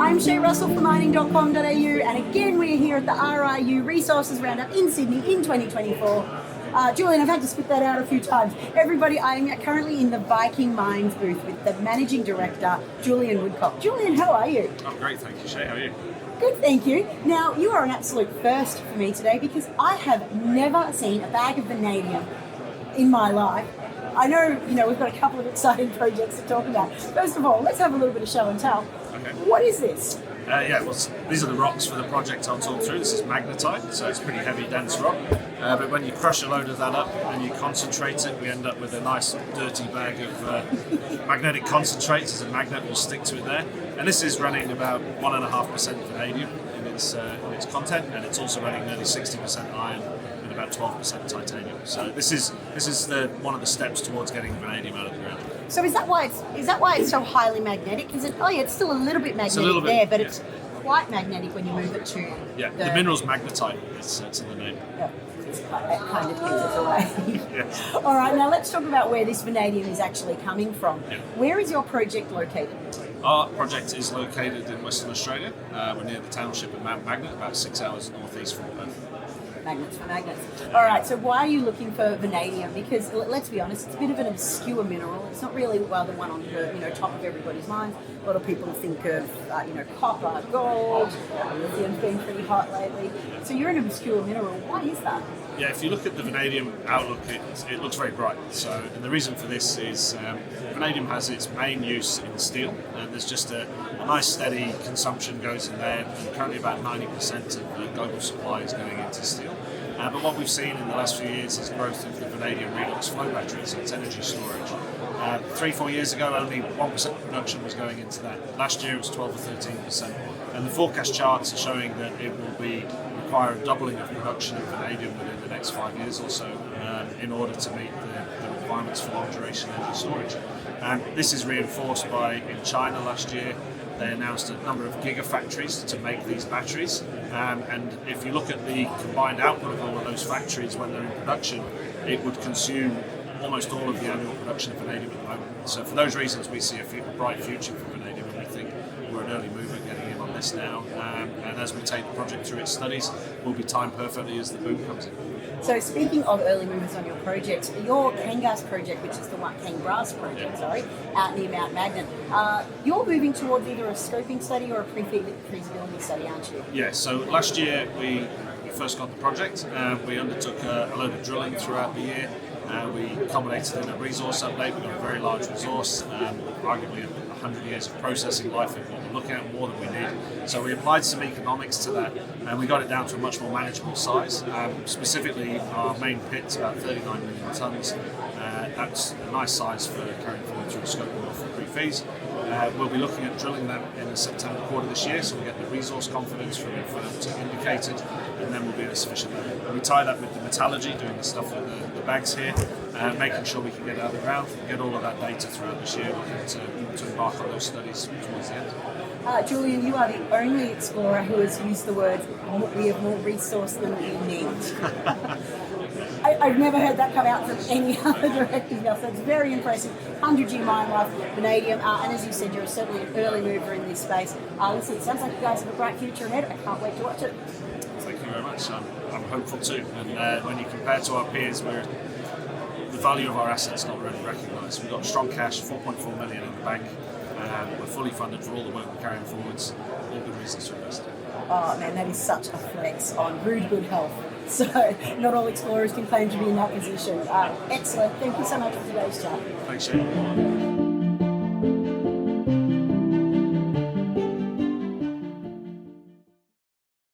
I'm Shay Russell from mining.com.au, and again we're here at the RIU Resources Round-up in Sydney in 2024. Julian, I've had to spit that out a few times. Everybody, I'm currently in the Viking Mines booth with the Managing Director, Julian Woodcock. Julian, how are you? I'm great, thank you, Shay. How are you? Good, thank you. Now, you are an absolute first for me today because I have never seen a bag of vanadium in my life. I know, we've got a couple of exciting projects to talk about. First of all, let's have a little bit of show and tell. Okay. What is this? These are the rocks for the project I'll talk through. This is magnetite, so it's pretty heavy, dense rock. But when you crush a load of that up and you concentrate it, we end up with a nice dirty bag of magnetic concentrate. As a magnet will stick to it there. And this is running about 1.5% vanadium in its content, and it's also running nearly 60% iron and about 12% titanium. So this is one of the steps towards getting vanadium out of the ground. So is that why it's so highly magnetic? Because it's still a little bit magnetic there, but it's quite magnetic when you move it to the mineral's magnetite. It's in the name. Yeah. That kind of gives it away. Yes. All right, now let's talk about where this vanadium is actually coming from. Yeah. Where is your project located? Our project is located in Western Australia. We're near the township of Mount Magnet, about 6 hours northeast from Perth. Magnets for magnets. All right, so why are you looking for vanadium? Because let's be honest, it's a bit of an obscure mineral. It's not really the one on the top of everybody's minds. A lot of people think of copper, gold. Lithium's been pretty hot lately. So you're an obscure mineral. Why is that? Yeah, if you look at the vanadium outlook, it looks very bright. And the reason for this is vanadium has its main use in steel, and there's just a nice steady consumption goes in there, and currently about 90% of the global supply is going into steel. But what we've seen in the last few years is growth of the vanadium redox flow batteries, so it's energy storage. 3-4 years ago, only 1% of production was going into that. Last year it was 12 or 13%. And the forecast charts are showing that it will require a doubling of production of vanadium within the next 5 years or so in order to meet the requirements for long duration energy storage. This is reinforced by, in China last year, they announced a number of gigafactories to make these batteries. And if you look at the combined output of all of those factories when they're in production, it would consume almost all of the annual production of vanadium at the moment. So for those reasons, we see a bright future for vanadium, and we think we're an early mover getting in on this now. And as we take the project through its studies, we'll be timed perfectly as the boom comes in. So speaking of early movers on your project, your Canegrass project, which is the Canegrass project, out near Mount Magnet, you're moving towards either a scoping study or a pre-feasibility study, aren't you? Yeah, so last year we first got the project. We undertook a load of drilling throughout the year. We culminated in a resource update. We got a very large resource, arguably 100 years of processing life of what we're looking at, more than we need. So we applied some economics to that, and we got it down to a much more manageable size. Specifically, our main pit's about 39 million tonnes. That's a nice size for carrying forward through a scoping for pre-fees. We'll be looking at drilling that in the September quarter this year, so we'll get the resource confidence from inferred to indicated, and then we'll be at a sufficient level. We tie that with the metallurgy, doing the stuff with the bags here, making sure we can get it out of the ground, get all of that data throughout this year, looking to embark on those studies towards the end. Julian, you are the only explorer who has used the word, we have more resource than we need. I've never heard that come out from any other director's mouth, so it's very impressive. 100-year mine life, vanadium, and as you said, you're certainly an early mover in this space. Listen, it sounds like you guys have a bright future ahead. I can't wait to watch it. Thank you very much. I'm hopeful too. And when you compare to our peers, the value of our assets not really recognised. We've got strong cash, 4.4 million in the bank. We're fully funded for all the work we're carrying forwards. All good reasons to invest. Oh man, that is such a flex on rude good health. So not all explorers can claim to be in that position. Excellent. Thank you so much for today's chat. Thanks, Shane.